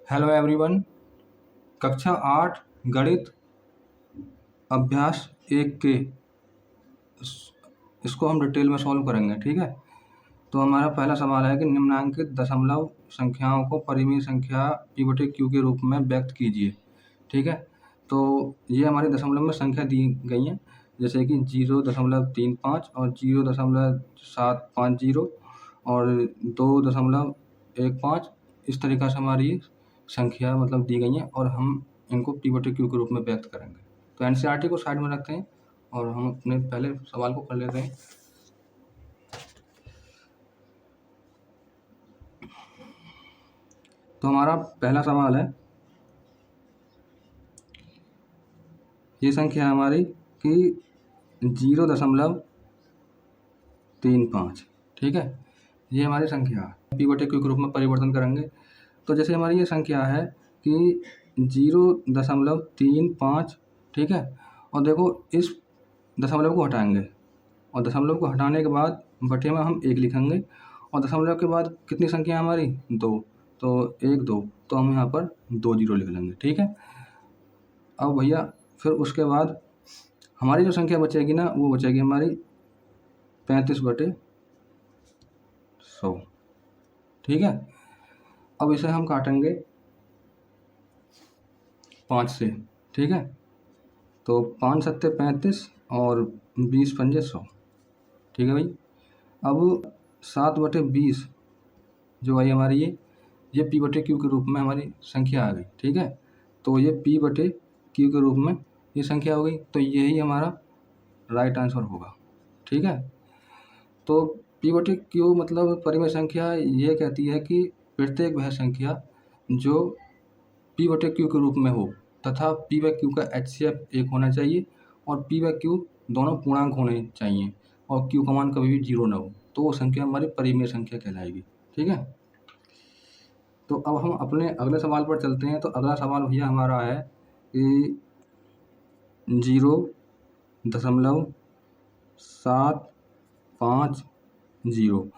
Hello everyone. कक्षा 8 गणित अभ्यास 1 के इसको हम डिटेल में सॉल्व करेंगे। ठीक है, तो हमारा पहला सवाल है कि निम्नांकित दशमलव संख्याओं को परिमेय संख्या P/Q के रूप में व्यक्त कीजिए। ठीक है, तो ये हमारी दशमलव में संख्या दी गई हैं, जैसे कि 0.35 और 0.750 और 2.15। इस तरीक़ा से हमारी संख्या मतलब दी गई हैं और हम इनको P/Q के रूप में व्यक्त करेंगे। तो एनसीईआरटी को साइड में रखते हैं और हम अपने पहले सवाल को कर लेते हैं। तो हमारा पहला सवाल है, ये संख्या हमारी कि 0.35। ठीक है, ये हमारी संख्या है। P/Q के रूप में परिवर्तन करेंगे तो जैसे हमारी ये संख्या है कि 0.35। ठीक है, और देखो इस दशमलव को हटाएंगे और दशमलव को हटाने के बाद बटे में हम 1 लिखेंगे और दशमलव के बाद कितनी संख्या हमारी 2, तो 1 2, तो हम यहाँ पर 2 0 लिख लेंगे। ठीक है, अब भैया फिर उसके बाद हमारी जो संख्या बचेगी ना, वो बचेगी हमारी 35/100। ठीक है, अब इसे हम काटेंगे 5 से। ठीक है, तो 5 सत्ते 35 और 20 पंजे 100। ठीक है भाई, अब 7/20 जो आई हमारी ये P/Q के रूप में हमारी संख्या आ गई। ठीक है, तो ये P/Q के रूप में ये संख्या हो गई, तो यही हमारा राइट आंसर होगा। ठीक है, तो P/Q मतलब परिमेय संख्या ये कहती है कि प्रत्येक वह संख्या जो P/Q के रूप में हो तथा P/Q का HCF 1 होना चाहिए और P/Q दोनों पूर्णांक होने चाहिए और Q का मान कभी भी 0 ना हो, तो वो संख्या हमारी परिमेय संख्या कहलाएगी। ठीक है, तो अब हम अपने अगले सवाल पर चलते हैं। तो अगला सवाल भैया हमारा है कि 0.750।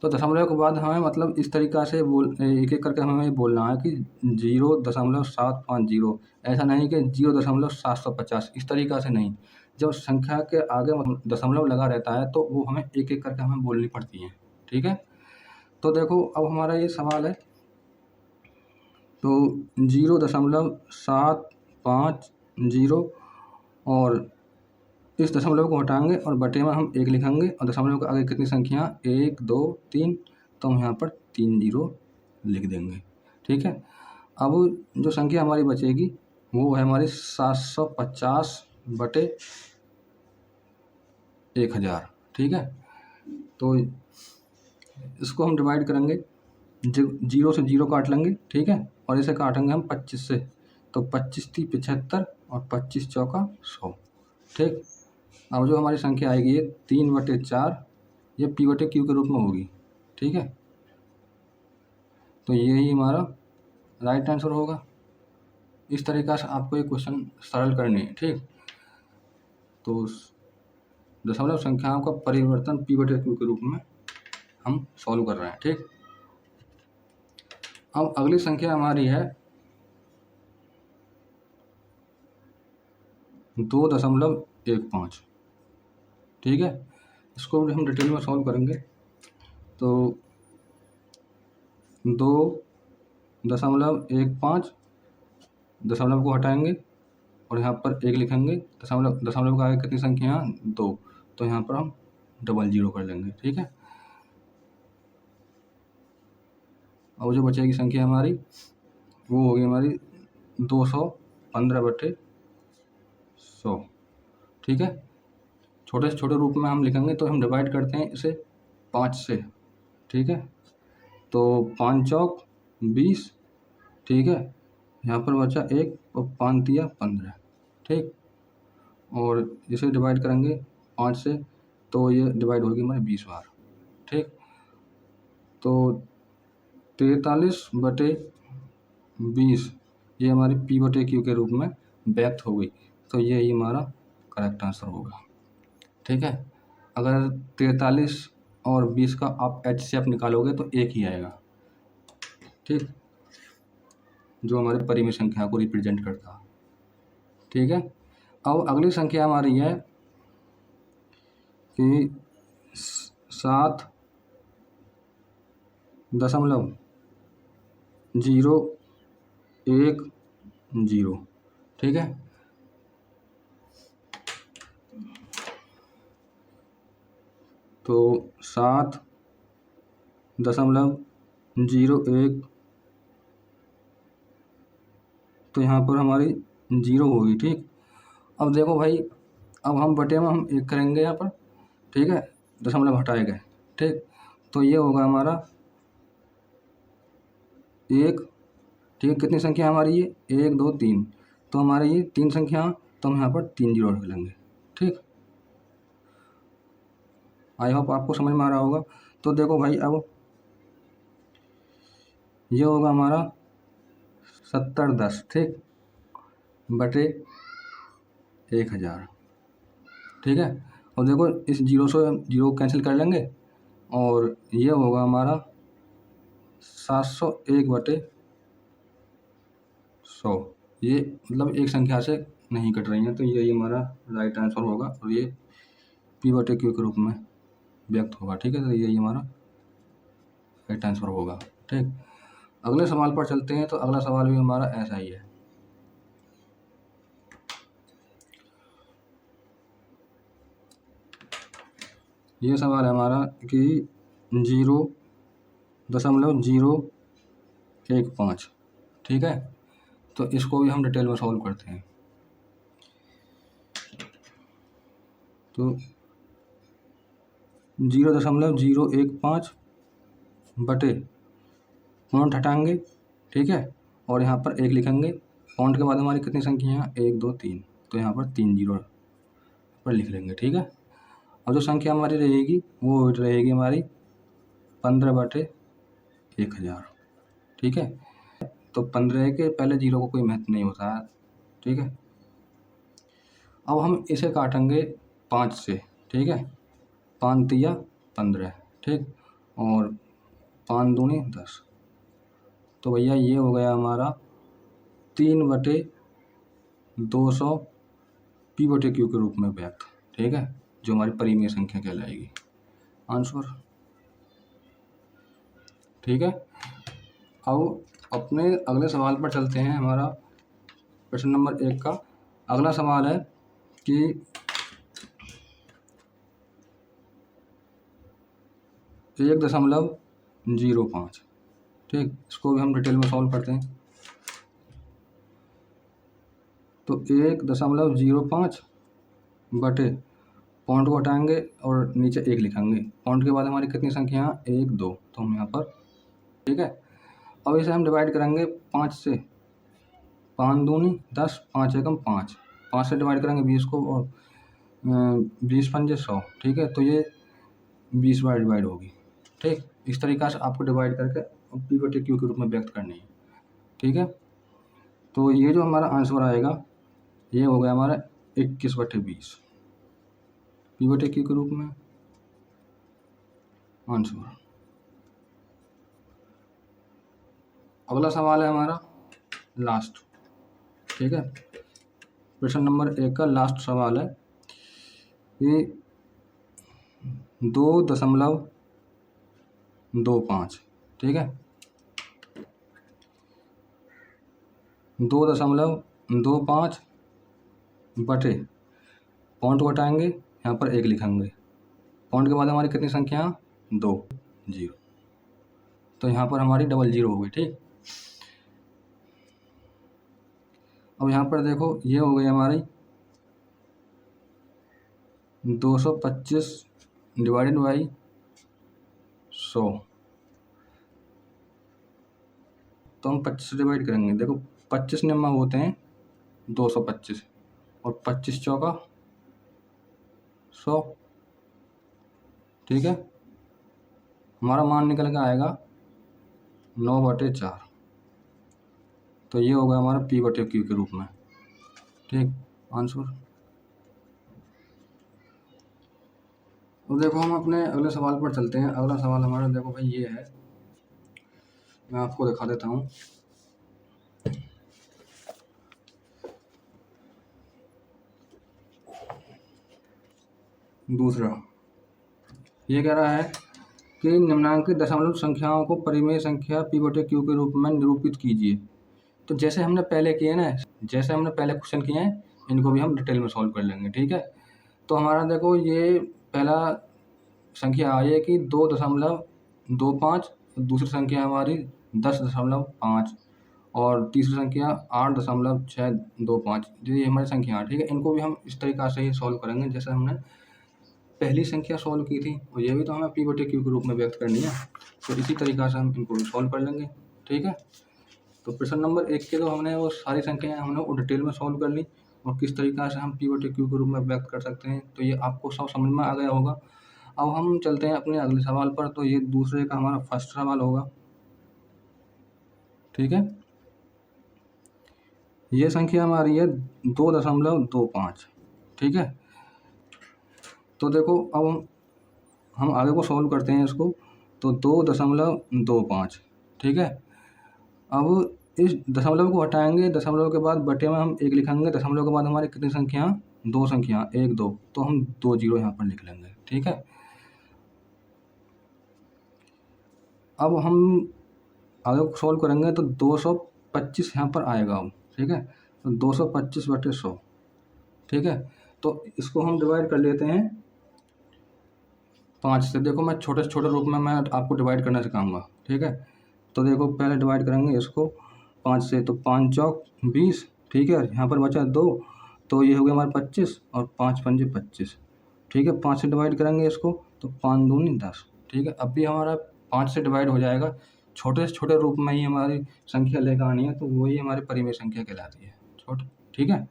तो दशमलव के बाद हमें मतलब इस तरीक़ा से एक एक करके हमें बोलना है कि 0.750। ऐसा नहीं कि 0.750, इस तरीक़ा से नहीं। जब संख्या के आगे दशमलव लगा रहता है तो वो हमें एक एक करके हमें बोलनी पड़ती हैं। ठीक है, तो देखो अब हमारा ये सवाल है, तो 0.750 और इस दशमलव को हटाएंगे और बटे में हम 1 लिखेंगे और दशमलव के आगे कितनी संख्या 1 2 3, तो हम यहाँ पर 3 0 लिख देंगे। ठीक है, अब जो संख्या हमारी बचेगी वो है हमारी 750/1000। ठीक है, तो इसको हम डिवाइड करेंगे, 0 से 0 काट लेंगे। ठीक है, और इसे काटेंगे हम 25 से, तो 25 × 75 और 25 × 4 100। ठीक, अब जो हमारी संख्या आएगी ये 3/4, ये P/Q के रूप में होगी। ठीक है, तो यही हमारा राइट आंसर होगा। इस तरीक़ा से आपको ये क्वेश्चन सरल करनी है। ठीक, तो दशमलव संख्याओं का परिवर्तन P/Q के रूप में हम सॉल्व कर रहे हैं। ठीक, अब अगली संख्या हमारी है 2.15। ठीक है, इसको भी हम डिटेल में सॉल्व करेंगे। तो 2.15 दशमलव को हटाएंगे और यहाँ पर 1 लिखेंगे। दशमलव का आगे कितनी संख्या 2, तो यहाँ पर हम 0 कर लेंगे। ठीक है, और जो बचेगी संख्या हमारी वो होगी हमारी 215/100। ठीक है, छोटे से छोटे रूप में हम लिखेंगे, तो हम डिवाइड करते हैं इसे 5 से। ठीक है, तो 5 चौक 20। ठीक है, यहाँ पर बचा 1 और 5 तिया 15। ठीक, और इसे डिवाइड करेंगे 5 से, तो ये डिवाइड होगी हमारी 20 बार। ठीक, तो 43/20 ये हमारी P/Q के रूप में व्यक्त हो गई, तो यही हमारा करेक्ट आंसर होगा। ठीक है, अगर 43 और 20 का आप HCF निकालोगे तो 1 ही आएगा। ठीक, जो हमारे परिमेय संख्या को रिप्रेजेंट करता है। ठीक है, अब अगली संख्या हमारी है कि 7.010। ठीक है, तो 7.01, तो यहाँ पर हमारी 0 होगी। ठीक, अब देखो भाई, अब हम बटे में हम 1 करेंगे यहाँ पर। ठीक है, दशमलव हटाए गए। ठीक, तो ये होगा हमारा 1। ठीक है, कितनी संख्या हमारी ये 1 2 3, तो हमारे ये 3 संख्या, तो हम यहाँ पर 3 जीरो रख लेंगे। ठीक, आई होप आपको समझ में आ रहा होगा। तो देखो भाई, अब ये होगा हमारा 7010। ठीक, बटे 1000। ठीक है, और देखो इस जीरो से जीरो कैंसिल कर लेंगे, और ये होगा हमारा 701/100। ये मतलब एक संख्या से नहीं कट रही हैं, तो यही हमारा राइट आंसर होगा, और ये P/Q के रूप में व्यक्त होगा। ठीक है, तो यही हमारा राइट आंसर होगा। ठीक, अगले सवाल पर चलते हैं। तो अगला सवाल भी हमारा ऐसा ही है। ये सवाल है हमारा कि 0.015। ठीक है, तो इसको भी हम डिटेल में सॉल्व करते हैं। तो 0.015 बटे पॉइंट हटाएंगे। ठीक है, और यहाँ पर 1 लिखेंगे। पॉइंट के बाद हमारी कितनी संख्या है 1 2 3, तो यहाँ पर 3 जीरो पर लिख लेंगे। ठीक है, और जो संख्या हमारी रहेगी वो रहेगी हमारी 15/1000। ठीक है, तो 15 के पहले जीरो को कोई महत्व नहीं होता है। ठीक है, अब हम इसे काटेंगे 5 से। ठीक है, 5 तिया 15। ठीक, और 5 दूनी 10, तो भैया ये हो गया हमारा 3/200 P/Q के रूप में व्यक्त। ठीक है, जो हमारी परिमेय संख्या कहलाएगी। आंसर। ठीक है, अब अपने अगले सवाल पर चलते हैं। हमारा प्रश्न नंबर 1 का अगला सवाल है कि 1.05। ठीक, इसको भी हम डिटेल में सॉल्व करते हैं। तो 1.05 बटे पॉइंट को हटाएंगे और नीचे 1 लिखेंगे। पॉइंट के बाद हमारी कितनी संख्या 1 2, तो हम यहाँ पर। ठीक है, अब इसे हम डिवाइड करेंगे 5 से। 5 दूनी 10, 5 एकम 5, 5 से डिवाइड करेंगे 20 को, और 20 पंजे 100। ठीक है, तो ये 20 बार डिवाइड होगी। ठीक, इस तरीक़ा से आपको डिवाइड करके P/Q के रूप में व्यक्त करनी है। ठीक है, तो ये जो हमारा आंसर आएगा ये हो गया हमारा 21/20 P/Q के रूप में आंसर। अगला सवाल है हमारा लास्ट। ठीक है, प्रश्न नंबर 1 का लास्ट सवाल है कि 2.25। ठीक है, 2.25 बटे पॉइंट को हटाएंगे, यहाँ पर 1 लिखेंगे। पॉइंट के बाद हमारी कितनी संख्या 2 जीरो, तो यहाँ पर हमारी डबल जीरो हो गई। ठीक, अब यहाँ पर देखो ये हो गई हमारी 225 डिवाइडेड बाई 100, तो हम 25 से डिवाइड करेंगे। देखो 25 नंबर होते हैं 225, और 25 चौका 100। ठीक है, हमारा मान निकल के आएगा 9/4, तो ये होगा हमारा P/Q के रूप में। ठीक, आंसर। तो देखो हम अपने अगले सवाल पर चलते हैं। अगला सवाल हमारा देखो भाई ये है, मैं आपको दिखा देता हूँ। दूसरा ये कह रहा है कि निम्नांकित दशमलव संख्याओं को परिमेय संख्या P बटे Q के रूप में निरूपित कीजिए। तो जैसे हमने पहले किए ना, जैसे हमने पहले क्वेश्चन किए हैं, इनको भी हम डिटेल में सॉल्व कर लेंगे। ठीक है, तो हमारा देखो ये पहला संख्या आ है कि 2.25, दूसरी संख्या हमारी 10.5 और तीसरी संख्या 8.625। ये हमारी संख्या। ठीक है, इनको भी हम इस तरीक़ा से ही सॉल्व करेंगे जैसे हमने पहली संख्या सॉल्व की थी, और ये भी तो हमें P बटे Q के रूप में व्यक्त करनी है, तो इसी तरीक़ा से हम इनको भी सॉल्व कर लेंगे। ठीक है, तो प्रश्न नंबर 1 के तो हमने वो सारी संख्याएं हमने वो डिटेल में सॉल्व कर ली, और किस तरीक़ा से हम P बटे Q के रूप में व्यक्त कर सकते हैं, तो ये आपको सब समझ में आ गया होगा। अब हम चलते हैं अपने अगले सवाल पर। तो ये दूसरे का हमारा फर्स्ट सवाल होगा। ठीक है, ये संख्या हमारी है 2.25। ठीक है, तो देखो अब हम आगे को सॉल्व करते हैं इसको। तो 2.25। ठीक है, अब इस दशमलव को हटाएंगे, दशमलव के बाद बटे में हम 1 लिखेंगे। दशमलव के बाद हमारी कितनी संख्या, 2 संख्या, 1 2, तो हम 2 0 यहाँ पर लिख लेंगे। ठीक है, अब हम आगे को सॉल्व करेंगे तो 225 यहाँ पर आएगा अब। ठीक है, तो 225 बटे 100। ठीक है, तो इसको हम डिवाइड कर लेते हैं 5 से। देखो मैं छोटे से छोटे रूप में मैं आपको डिवाइड करना सिखाऊंगा। ठीक है, तो देखो पहले डिवाइड करेंगे इसको 5 से, तो 5 चौक 20। ठीक है, यहाँ पर बचा 2, तो ये हो गया हमारे 25, और 5 पंजे 25। ठीक है, 5 से डिवाइड करेंगे इसको, तो 5 दूनी 10। ठीक है, अब भी हमारा 5 से डिवाइड हो जाएगा। छोटे से छोटे रूप में ही हमारी संख्या लेकर आनी है, तो वही हमारी परिमेय संख्या कहलाती है, छोटे। ठीक है,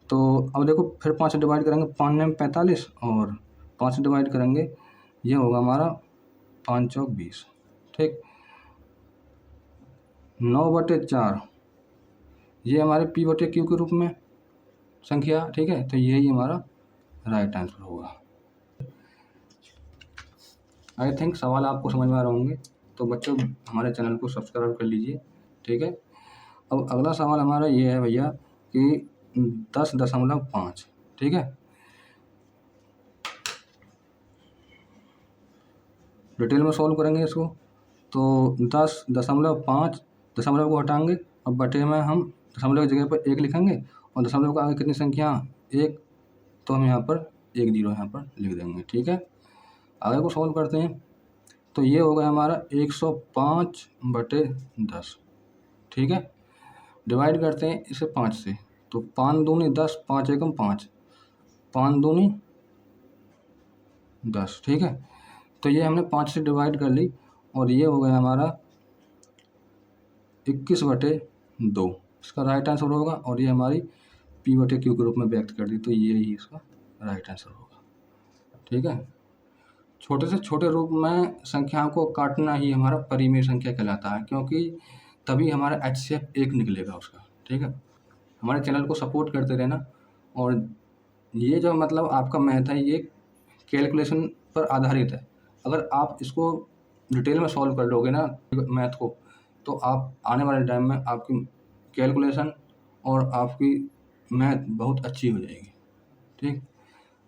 तो अब देखो फिर 5 से डिवाइड करेंगे, 5 में 45, और 5 से डिवाइड करेंगे, ये होगा हमारा 5 चौक 20। ठीक, 9/4 ये हमारे P बटे Q के रूप में संख्या। ठीक है, तो यही हमारा राइट आंसर होगा। आई थिंक सवाल आपको समझ में आ रहे होंगे, तो बच्चों हमारे चैनल को सब्सक्राइब कर लीजिए। ठीक है, अब अगला सवाल हमारा ये है भैया कि 10.5। ठीक है, डिटेल में सॉल्व करेंगे इसको। तो 10.5, दशमलव को हटाएंगे और बटे में हम दशमलव की जगह पर 1 लिखेंगे, और दशमलव का आगे कितनी संख्या, 1, तो हम यहाँ पर 1 0 यहाँ पर लिख देंगे। ठीक है, आगे को सॉल्व करते हैं। तो ये हो गया हमारा 105/10। ठीक है, डिवाइड करते हैं इसे 5 से, तो 5 दूनी 10, 5 एकम 5, 5 दूनी 10। ठीक है, तो ये हमने 5 से डिवाइड कर ली, और ये हो गया हमारा 21/2। इसका राइट आंसर होगा, और ये हमारी P बटे Q के रूप में व्यक्त कर दी, तो ये ही इसका राइट आंसर होगा। ठीक है, छोटे से छोटे रूप में संख्याओं को काटना ही हमारा परिमेय संख्या कहलाता है, क्योंकि तभी हमारा HCF 1 निकलेगा उसका। ठीक है, हमारे चैनल को सपोर्ट करते रहना, और ये जो मतलब आपका मैथ है ये कैलकुलेशन पर आधारित है। अगर आप इसको डिटेल में सॉल्व कर लोगे ना मैथ को, तो आप आने वाले टाइम में आपकी कैलकुलेशन और आपकी मैथ बहुत अच्छी हो जाएगी। ठीक,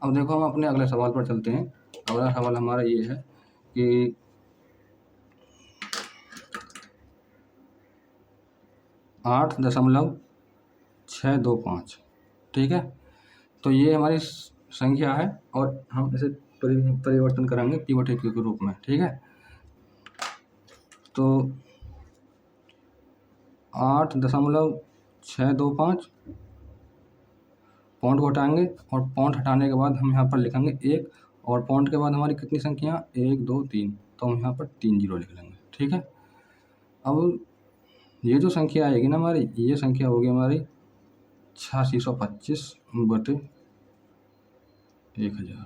अब देखो हम अपने अगले सवाल पर चलते हैं। अगला सवाल हमारा ये है कि 8.625। ठीक है, तो ये हमारी संख्या है, और हम इसे परिवर्तन करेंगे P बटे Q के रूप में। ठीक है, तो 8.625, पॉइंट को हटाएंगे, और पॉइंट हटाने के बाद हम यहाँ पर लिखेंगे 1, और पॉइंट के बाद हमारी कितनी संख्या, 1 2 3, तो हम यहाँ पर 3 0 लिख लेंगे। ठीक है, अब ये जो संख्या आएगी ना हमारी, ये संख्या होगी हमारी 8625/1000।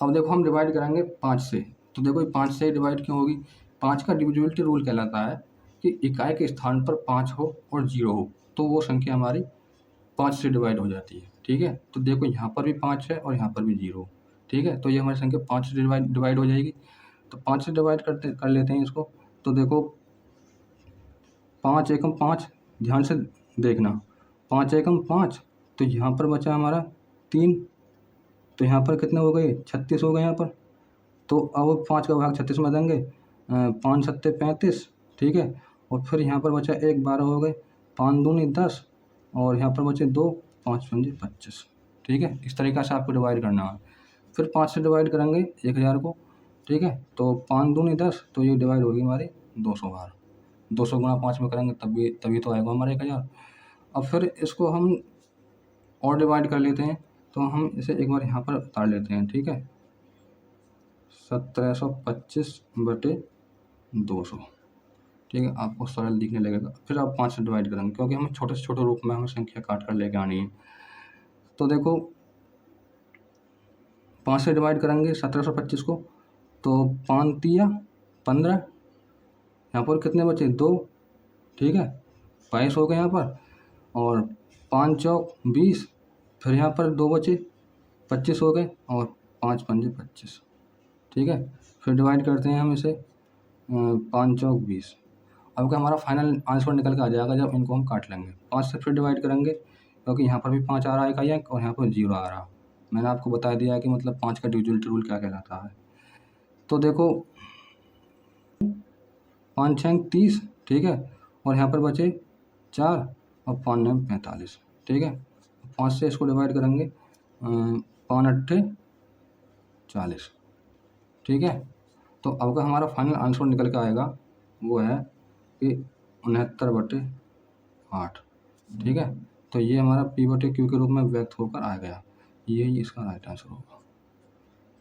अब देखो हम डिवाइड करेंगे 5 से, तो देखो 5 से डिवाइड क्यों होगी, 5 का डिविजिबिलिटी रूल कहलाता है कि इकाई के स्थान पर 5 हो और 0 हो, तो वो संख्या हमारी 5 से डिवाइड हो जाती है। ठीक है, तो देखो यहाँ पर भी 5 है और यहाँ पर भी 0। ठीक है, तो ये हमारी संख्या 5 से डिवाइड हो जाएगी। तो 5 से डिवाइड कर लेते हैं इसको। तो देखो 5 एकम 5, ध्यान से देखना, 5 एकम 5, तो यहाँ पर बचा हमारा 3। तो यहाँ पर कितने हो गए, 36 हो गए यहाँ पर। तो अब 5 का भाग 36 में देंगे, 5 सत्ते 35, ठीक है। और फिर यहाँ पर बचा 1, 12 हो गए, 5 दूनी 10, और यहाँ पर बचे 2, 5 पंजे 25, ठीक है। इस तरीक़े से आपको डिवाइड करना है। फिर 5 से डिवाइड करेंगे 1000 को, ठीक है। तो 5 दूनी 10, तो ये डिवाइड होगी हमारी 200 बार। 200 गुणा 5 में करेंगे तभी तो आएगा हमारा 1000। अब फिर इसको हम और डिवाइड कर लेते हैं, तो हम इसे एक बार यहाँ पर उतार लेते हैं, ठीक है। 1725/200, ठीक है। आपको सरल दिखने लगेगा। फिर आप 5 से डिवाइड करेंगे, क्योंकि हमें छोटे से छोटे रूप में हमें संख्या काट कर लेके आनी है। तो देखो 5 से डिवाइड करेंगे 1725 को, तो 5 तिया 15, यहाँ पर कितने बचे 2, ठीक है, 22 हो गए यहाँ पर। और 5 चौक 20, फिर यहाँ पर 2 बचे 25 हो गए, और 5 पंजे 25, ठीक है। फिर डिवाइड करते हैं हम इसे, 5 चौक 20। अब क्या हमारा फाइनल आंसर निकल के आ जाएगा जब इनको हम काट लेंगे। 5 से फिर डिवाइड करेंगे, क्योंकि यहाँ पर भी 5 आ रहा है इकाइयाँ और यहाँ पर 0 आ रहा। मैंने आपको बता दिया कि मतलब 5 का डिविजिबिलिटी रूल क्या कहलाता है। तो देखो 5 6 30, ठीक है, और यहाँ पर बचे 4, और 5 9 45, ठीक है। 5 से इसको डिवाइड करेंगे, 5 8 40, ठीक है। तो अब का हमारा फाइनल आंसर निकल के आएगा वो है कि 69/8, ठीक है। तो ये हमारा P/Q के रूप में व्यक्त होकर आ गया। यही इसका राइट आंसर होगा,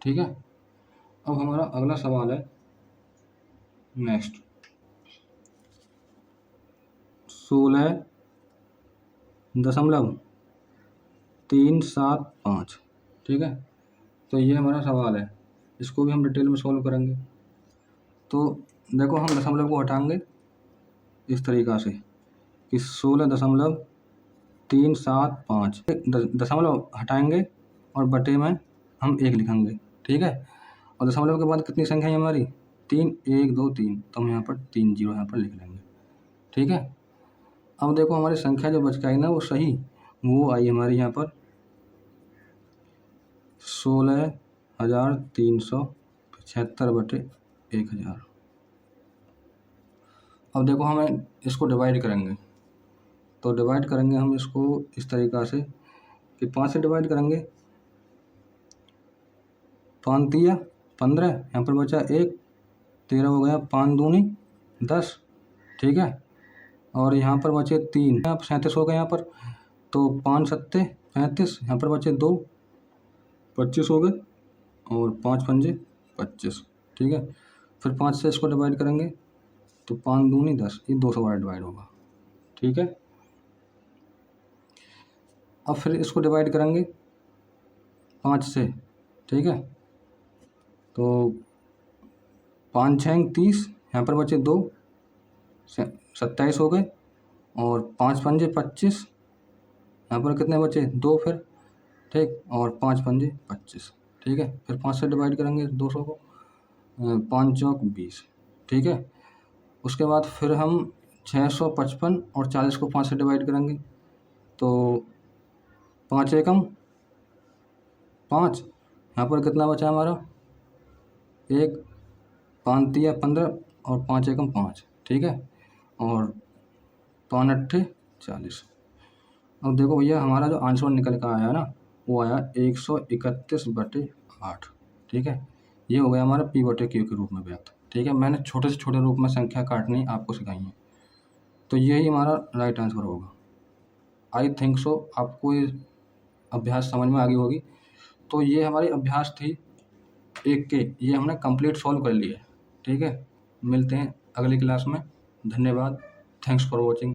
ठीक है। अब हमारा अगला सवाल है नेक्स्ट, 16.375, ठीक है। तो ये हमारा सवाल है, इसको भी हम डिटेल में सॉल्व करेंगे। तो देखो हम दशमलव को हटाएंगे इस तरीक़ा से कि 16.375, दशमलव हटाएंगे और बटे में हम 1 लिखेंगे, ठीक है। और दशमलव के बाद कितनी संख्या है हमारी, 3, 1 2 3, तो हम यहाँ पर 3 0 यहाँ पर लिख लेंगे, ठीक है। अब देखो हमारी संख्या जो बच के आई ना वो सही, वो आई हमारी यहाँ पर 16,375/1000। अब देखो हमें इसको डिवाइड करेंगे, तो डिवाइड करेंगे हम इसको इस तरीक़ा से कि 5 से डिवाइड करेंगे, 5 तिया 15, यहाँ पर बचा 1, 13 हो गया, 5 दूनी 10, ठीक है। और यहाँ पर बचे 3, यहाँ पर 37 हो गए यहाँ पर। तो 5 सत्ते 35, यहाँ पर बचे 2, 25 हो गए, और 5 पंजे 25, ठीक है। फिर 5 से इसको डिवाइड करेंगे, तो 5 दूनी 10, ये 200 बार डिवाइड होगा, ठीक है। अब फिर इसको डिवाइड करेंगे 5 से, ठीक है। तो 5 6 30, यहाँ पर बचे 2, 27 हो गए, और 5 पंजे 25, यहाँ पर कितने बचे 2 फिर, ठीक, और 5 पंजे 25, ठीक है। फिर 5 से डिवाइड करेंगे 200 को, 5 चौक 20, ठीक है। उसके बाद फिर हम 655 और 40 को 5 से डिवाइड करेंगे, तो 5 एकम 5, यहाँ पर कितना बचा हमारा 1, 5 तिया 15, और 5 एकम 5, ठीक है, और 5 अट्ठे 40। अब देखो भैया हमारा जो आंसर निकल कर आया ना वो आया 131/8, ठीक है। ये हो गया हमारा P/Q के रूप में व्यक्त, ठीक है। मैंने छोटे से छोटे रूप में संख्या काटनी आपको सिखाई है, तो यही हमारा राइट आंसर होगा। आई थिंक सो आपको ये अभ्यास समझ में आ गई होगी। तो ये हमारी अभ्यास थी 1 के, ये हमने कंप्लीट सॉल्व कर लिया, ठीक है। मिलते हैं अगली क्लास में, धन्यवाद, थैंक्स फॉर वॉचिंग।